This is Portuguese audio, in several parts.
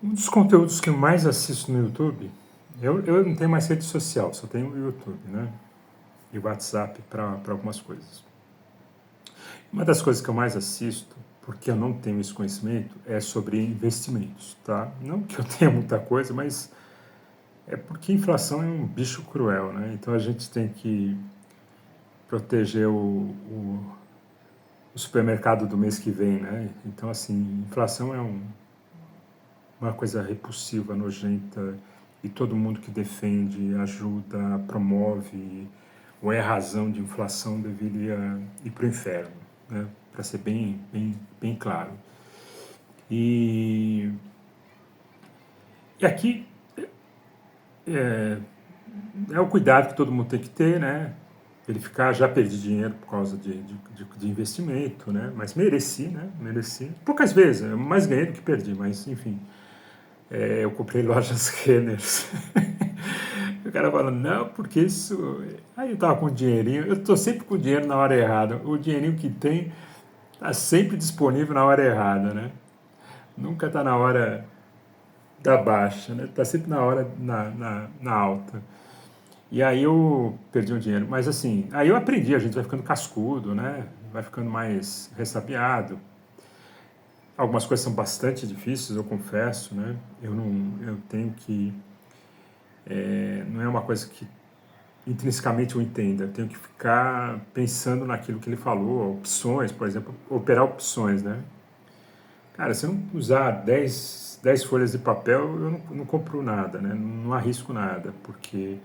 Um dos conteúdos que eu mais assisto no YouTube, eu não tenho mais rede social, só tenho o YouTube, né? E o WhatsApp para algumas coisas. Uma das coisas que eu mais assisto, porque eu não tenho esse conhecimento, é sobre investimentos, tá? Não que eu tenha muita coisa, mas é porque inflação é um bicho cruel, né? Então a gente tem que proteger o supermercado do mês que vem, né? Então, assim, inflação é uma coisa repulsiva, nojenta, e todo mundo que defende, ajuda, promove, ou é razão de inflação deveria ir para o inferno, né? Para ser bem claro. E, e aqui é o cuidado que todo mundo tem que ter, né? Verificar, já perdi dinheiro por causa de investimento, né? Mas mereci, né? Mereci. Poucas vezes, eu mais ganhei do que perdi, mas enfim. Eu comprei lojas Renners. O cara fala, não, porque isso. Aí eu tava com dinheirinho, eu tô sempre com dinheiro na hora errada. O dinheirinho que tem tá sempre disponível na hora errada, né? Nunca tá na hora da baixa, né? Tá sempre na hora na alta. E aí eu perdi um dinheiro. Mas assim, aí eu aprendi, a gente vai ficando cascudo, né? Vai ficando mais ressabiado. Algumas coisas são bastante difíceis, eu confesso, né? Eu tenho que. Não é uma coisa que intrinsecamente eu entenda. Eu tenho que ficar pensando naquilo que ele falou, opções, por exemplo, operar opções, né? Cara, se eu não usar dez folhas de papel, eu não compro nada, né? Não arrisco nada, porque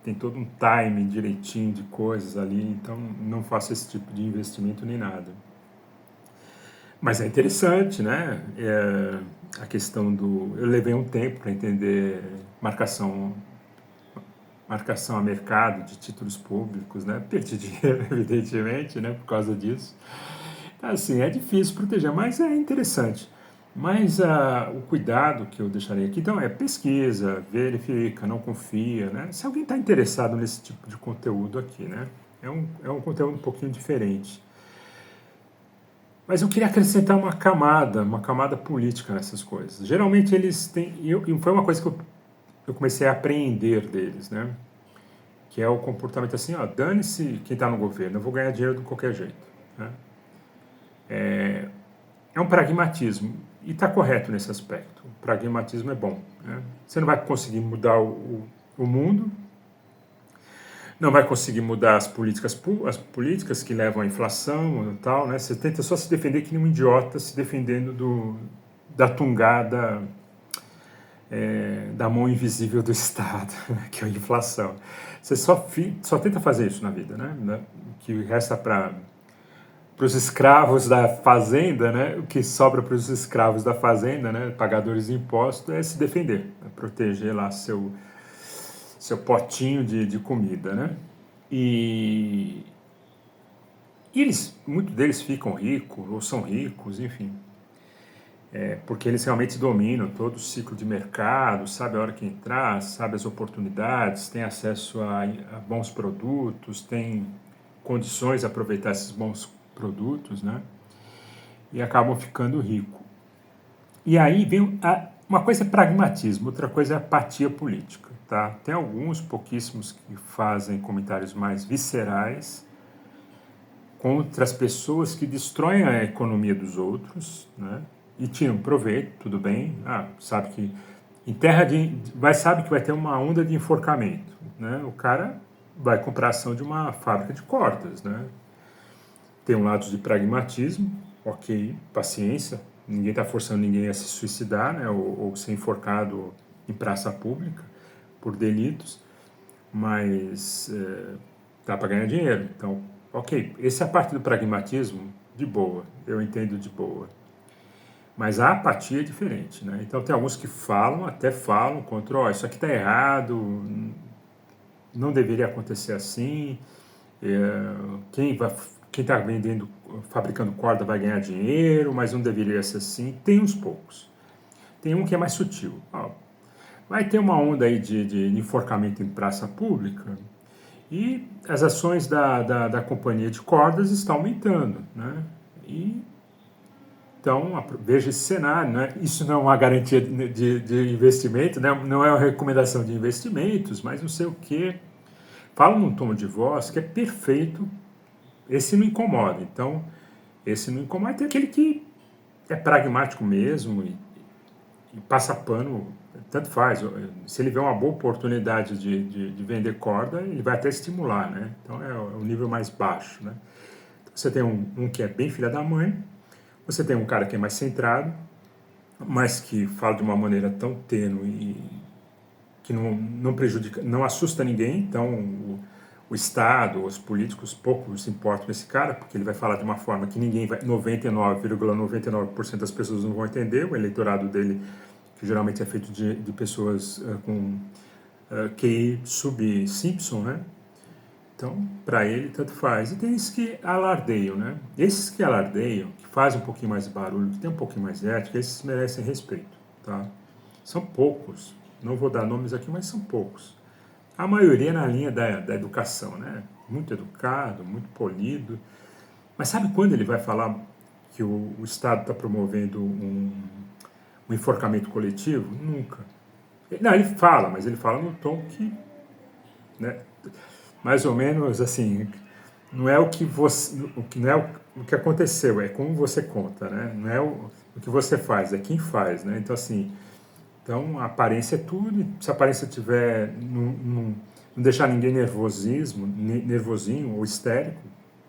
tem todo um time direitinho de coisas ali, então não faço esse tipo de investimento nem nada. Mas é interessante, né? A questão do. Eu levei um tempo para entender marcação a mercado de títulos públicos, né? Perdi dinheiro, evidentemente, né? Por causa disso. Assim, é difícil proteger, mas é interessante. Mas o cuidado que eu deixarei aqui, então, é pesquisa, verifica, não confia, né? Se alguém está interessado nesse tipo de conteúdo aqui, né? É um conteúdo um pouquinho diferente. Mas eu queria acrescentar uma camada política nessas coisas. Geralmente eles têm, e foi uma coisa que eu comecei a apreender deles, né? Que é o comportamento assim, ó, dane-se quem está no governo, eu vou ganhar dinheiro de qualquer jeito. Né? É um pragmatismo, e está correto nesse aspecto. O pragmatismo é bom. Né? Você não vai conseguir mudar o mundo, não vai conseguir mudar as políticas que levam à inflação e tal, né? Você tenta só se defender que nem um idiota se defendendo da tungada da mão invisível do Estado, que é a inflação. Você só tenta fazer isso na vida, né? O que resta para os escravos da fazenda, né? O que sobra para os escravos da fazenda, né? Pagadores de impostos, é se defender, é proteger lá seu potinho de comida, né? E, muitos deles ficam ricos ou são ricos, enfim, porque eles realmente dominam todo o ciclo de mercado, sabe a hora que entrar, sabe as oportunidades, tem acesso a bons produtos, tem condições de aproveitar esses bons produtos, né? E acabam ficando ricos. E aí vem uma coisa é pragmatismo, outra coisa é apatia política, tá? Tem alguns pouquíssimos que fazem comentários mais viscerais contra as pessoas que destroem a economia dos outros, né? E tiram proveito, tudo bem. Sabe que em terra sabe que vai ter uma onda de enforcamento, né? O cara vai comprar ação de uma fábrica de cordas, né? Tem um lado de pragmatismo, ok, paciência. Ninguém está forçando ninguém a se suicidar, né? Ou ser enforcado em praça pública por delitos, mas dá para ganhar dinheiro. Então, ok, essa é a parte do pragmatismo de boa, eu entendo de boa. Mas a apatia é diferente, né? Então tem alguns que até falam contra, isso aqui está errado, não deveria acontecer assim, quem está vendendo, fabricando corda vai ganhar dinheiro, mas não deveria ser assim. Tem uns poucos. Tem um que é mais sutil. Vai ter uma onda aí de enforcamento em praça pública, e as ações da companhia de cordas estão aumentando, né? E Então, veja esse cenário, né? Isso não é uma garantia de investimento, né? Não é uma recomendação de investimentos, mas não sei o quê. Fala num tom de voz que é perfeito, esse não incomoda. Então, esse não incomoda. Tem aquele que é pragmático mesmo e passa pano, tanto faz. Se ele vê uma boa oportunidade de vender corda, ele vai até estimular, né? Então, é o nível mais baixo, né? Então, você tem um que é bem filha da mãe, você tem um cara que é mais centrado, mas que fala de uma maneira tão tênue e que não prejudica, não assusta ninguém. Então, o Estado, os políticos pouco se importam com esse cara, porque ele vai falar de uma forma que ninguém vai, 99,99% das pessoas não vão entender. O eleitorado dele, que geralmente é feito de pessoas com QI sub-Simpson, né? Então, para ele, tanto faz. E tem esses que alardeiam, né? Esses que alardeiam, que fazem um pouquinho mais de barulho, que tem um pouquinho mais de ética, esses merecem respeito, tá? São poucos. Não vou dar nomes aqui, mas são poucos. A maioria na linha da educação, né? Muito educado, muito polido. Mas sabe quando ele vai falar que o Estado está promovendo um enforcamento coletivo? Nunca. Não, ele fala, mas ele fala no tom que, né, mais ou menos assim, não é o que você, não é o que aconteceu, é como você conta, né? Não é o que você faz, é quem faz, né? Então assim, então a aparência é tudo, e se a aparência tiver não deixar ninguém nervosinho ou histérico,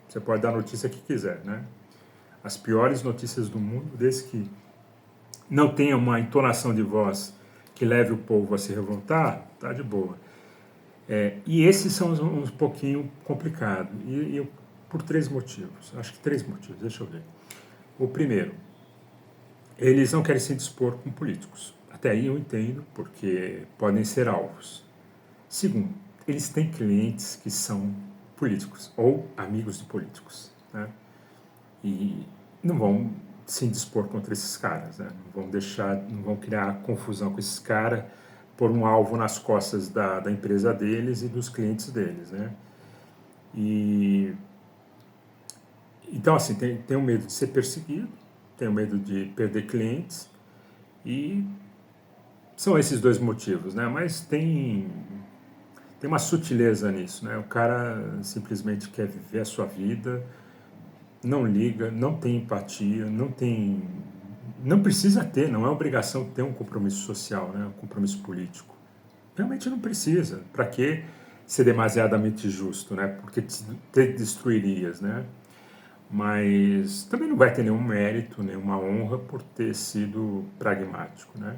você pode dar a notícia que quiser, né? As piores notícias do mundo, desde que não tenha uma entonação de voz que leve o povo a se revoltar, tá de boa. E esses são uns pouquinho complicados, por três motivos, acho que três motivos, deixa eu ver. O primeiro, eles não querem se dispor com políticos. Até aí eu entendo, porque podem ser alvos. Segundo, eles têm clientes que são políticos ou amigos de políticos, né? E não vão se dispor contra esses caras, né? Não vão criar confusão com esses caras, por um alvo nas costas da empresa deles e dos clientes deles, né? E então assim, tem o medo de ser perseguido, tem o medo de perder clientes, e são esses dois motivos, né? Mas tem uma sutileza nisso, né? O cara simplesmente quer viver a sua vida, não liga, não tem empatia, não precisa ter, não é obrigação ter um compromisso social, né? Um compromisso político. Realmente não precisa. Para que ser demasiadamente justo, né? Porque te destruirias, né? Mas também não vai ter nenhum mérito, nenhuma honra por ter sido pragmático, né?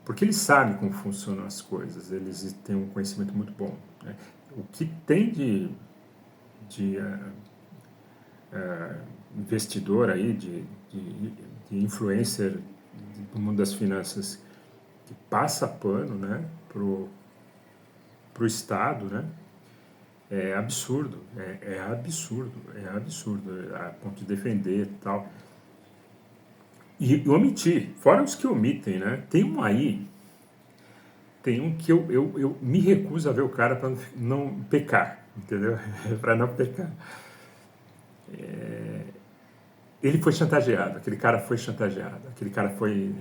Porque eles sabem como funcionam as coisas, eles têm um conhecimento muito bom, né? O que tem de investidor aí, de influencer do mundo das finanças que passa pano, né, pro Estado, né, é absurdo, é absurdo, a ponto de defender e tal. E omitir, fora os que omitem, né, tem um que eu me recuso a ver o cara para não pecar, entendeu? Para não pecar. Ele foi chantageado, aquele cara foi chantageado, aquele cara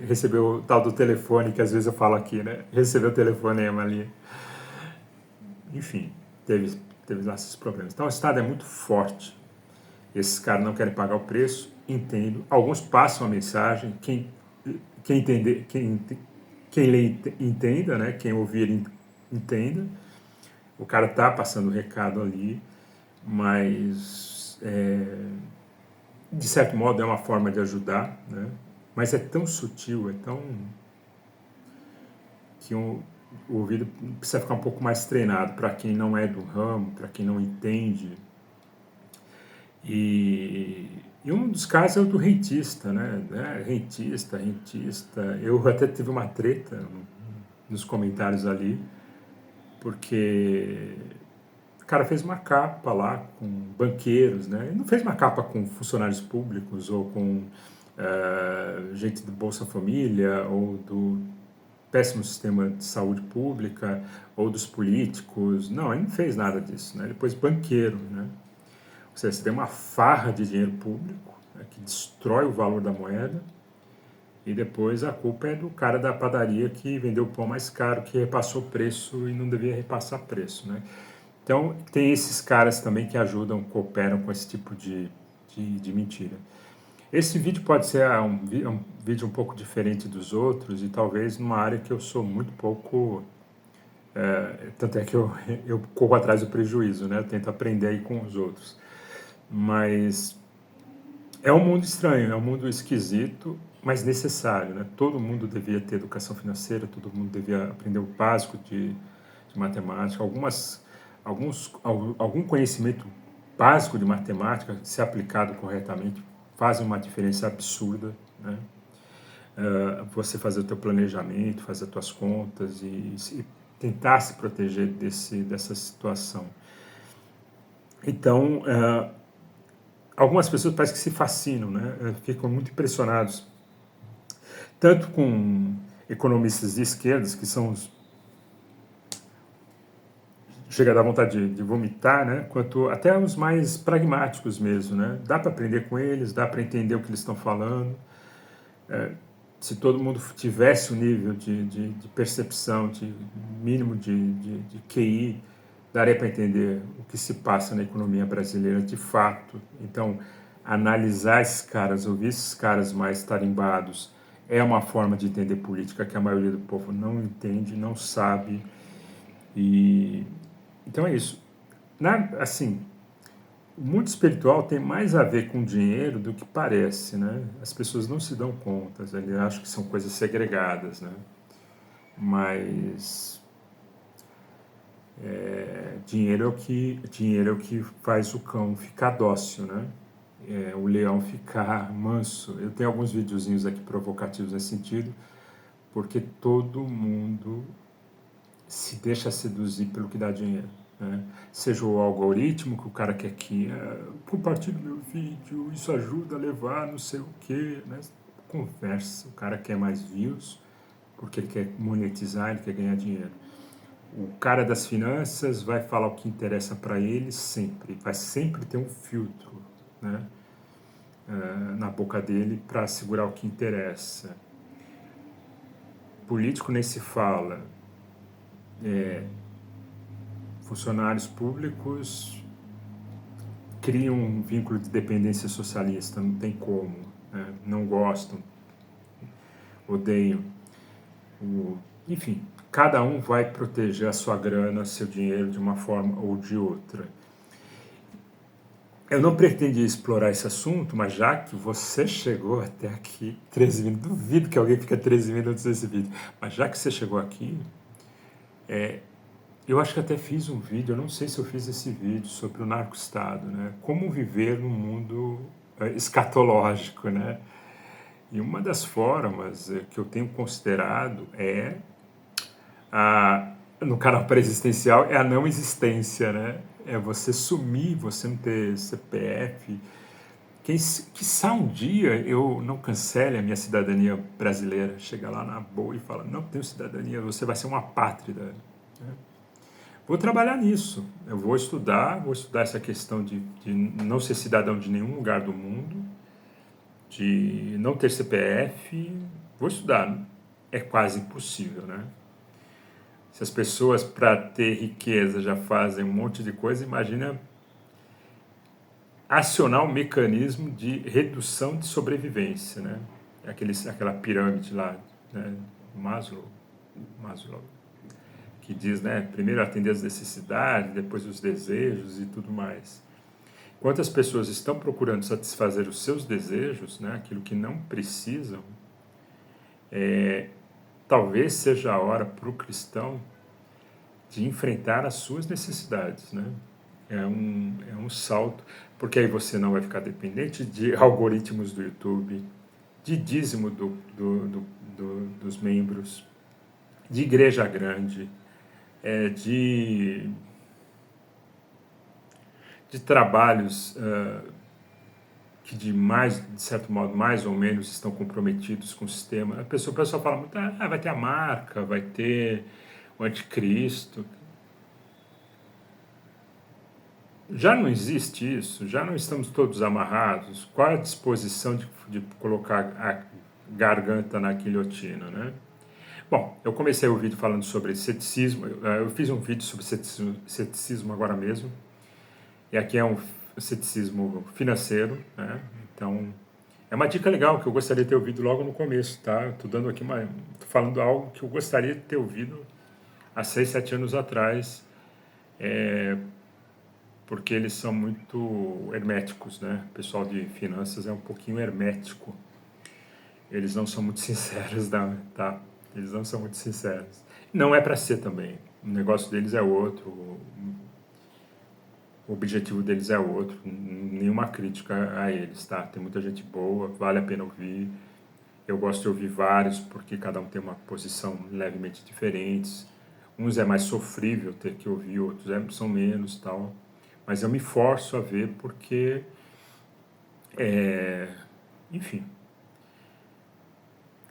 recebeu o tal do telefone, que às vezes eu falo aqui, né? Recebeu o telefonema ali. Enfim, teve lá esses problemas. Então o Estado é muito forte. Esses caras não querem pagar o preço, entendo. Alguns passam a mensagem, quem entender, quem lê entenda, né? Quem ouvir entenda. O cara tá passando o recado ali, mas de certo modo é uma forma de ajudar, né? Mas é tão sutil, é tão que o ouvido precisa ficar um pouco mais treinado para quem não é do ramo, para quem não entende. E um dos casos é o do rentista, né? Rentista. Eu até tive uma treta nos comentários ali, porque o cara fez uma capa lá com banqueiros, né? Ele não fez uma capa com funcionários públicos ou com gente do Bolsa Família ou do péssimo sistema de saúde pública ou dos políticos. Não, ele não fez nada disso, né? Ele pôs banqueiro, né? Ou seja, você tem uma farra de dinheiro público que destrói o valor da moeda, e depois a culpa é do cara da padaria que vendeu o pão mais caro, que repassou preço e não devia repassar preço, né? Então, tem esses caras também que ajudam, cooperam com esse tipo de mentira. Esse vídeo pode ser um vídeo um pouco diferente dos outros e talvez numa área que eu sou muito pouco... tanto é que eu corro atrás do prejuízo, né? Eu tento aprender aí com os outros. Mas é um mundo estranho, é um mundo esquisito, mas necessário, né? Todo mundo devia ter educação financeira, todo mundo devia aprender o básico de matemática, algum conhecimento básico de matemática, se aplicado corretamente, fazem uma diferença absurda, né? Você fazer o teu planejamento, fazer as tuas contas e tentar se proteger dessa situação. Então, algumas pessoas parecem que se fascinam, né? Ficam muito impressionados, tanto com economistas de esquerdas, que são chega a dar vontade de vomitar, né? Quanto até os mais pragmáticos mesmo, né? Dá para aprender com eles, dá para entender o que eles estão falando. Se todo mundo tivesse o nível de percepção, de mínimo de QI, daria para entender o que se passa na economia brasileira de fato. Então, analisar esses caras, ouvir esses caras mais tarimbados, é uma forma de entender política que a maioria do povo não entende, não sabe. E então é isso. Assim, o mundo espiritual tem mais a ver com dinheiro do que parece, né? As pessoas não se dão conta, eles acham que são coisas segregadas, né? Mas dinheiro é o que faz o cão ficar dócil, né? O leão ficar manso. Eu tenho alguns videozinhos aqui provocativos nesse sentido, porque todo mundo se deixa seduzir pelo que dá dinheiro. Né? Seja o algoritmo que o cara quer que compartilhe meu vídeo, isso ajuda a levar não sei o que, né? Conversa, o cara quer mais views porque ele quer monetizar, ele quer ganhar dinheiro. O cara das finanças vai falar o que interessa para ele sempre, vai sempre ter um filtro, né? Na boca dele para segurar o que interessa. Político nem se fala. Funcionários públicos criam um vínculo de dependência socialista, não tem como, né? Não gostam, odeiam. Enfim, cada um vai proteger a sua grana, seu dinheiro de uma forma ou de outra. Eu não pretendia explorar esse assunto, mas já que você chegou até aqui, 13 minutos, duvido que alguém fique 13 minutos nesse vídeo, mas já que você chegou aqui, eu acho que até fiz um vídeo, eu não sei se eu fiz esse vídeo sobre o narco-estado, né? Como viver num mundo escatológico, né? E uma das formas que eu tenho considerado no canal pré-existencial, é a não existência, né? É você sumir, você não ter CPF. Quiçá um dia eu não cancele a minha cidadania brasileira, chega lá na boa e fala, não tenho cidadania, você vai ser uma apátrida. Né? Vou trabalhar nisso, eu vou estudar essa questão de não ser cidadão de nenhum lugar do mundo, de não ter CPF, vou estudar. É quase impossível, né? Se as pessoas, para ter riqueza, já fazem um monte de coisa, imagina acionar um mecanismo de redução de sobrevivência, né? Aquela pirâmide lá, né? Maslow, que diz, né? Primeiro atender as necessidades, depois os desejos e tudo mais. Enquanto as pessoas estão procurando satisfazer os seus desejos, né? Aquilo que não precisam, talvez seja a hora para o cristão de enfrentar as suas necessidades, né? É um salto, porque aí você não vai ficar dependente de algoritmos do YouTube, de dízimo dos membros, de igreja grande, de trabalhos que de certo modo, mais ou menos estão comprometidos com o sistema. O pessoal fala muito, vai ter a marca, vai ter o anticristo. Já não existe isso? Já não estamos todos amarrados? Qual a disposição de colocar a garganta na guilhotina, né? Bom, eu comecei o vídeo falando sobre ceticismo, eu fiz um vídeo sobre ceticismo agora mesmo, e aqui é um ceticismo financeiro, né? Então, é uma dica legal que eu gostaria de ter ouvido logo no começo, tá? Estou dando aqui tô falando algo que eu gostaria de ter ouvido há 6, 7 anos atrás, porque eles são muito herméticos, né? O pessoal de finanças é um pouquinho hermético. Eles não são muito sinceros, tá? Eles não são muito sinceros. Não é para ser também. O negócio deles é outro, o objetivo deles é outro. Nenhuma crítica a eles, tá? Tem muita gente boa, vale a pena ouvir. Eu gosto de ouvir vários, porque cada um tem uma posição levemente diferente. Uns é mais sofrível ter que ouvir, outros são menos, tal. Mas eu me forço a ver porque, enfim,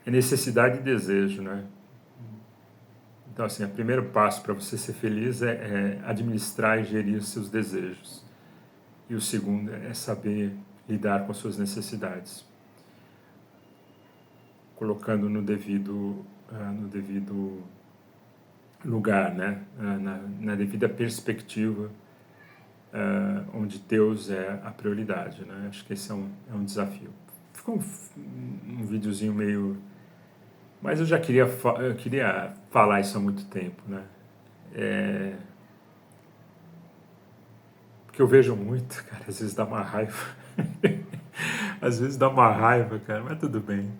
é necessidade e desejo, né? Então, assim, o primeiro passo para você ser feliz é administrar e gerir os seus desejos. E o segundo é saber lidar com as suas necessidades, colocando no devido lugar, né? Na devida perspectiva, onde Deus é a prioridade, né? Acho que esse é um desafio. Ficou um videozinho meio... Mas eu queria falar isso há muito tempo, né? Porque eu vejo muito, cara, às vezes dá uma raiva. Às vezes dá uma raiva, cara, mas tudo bem.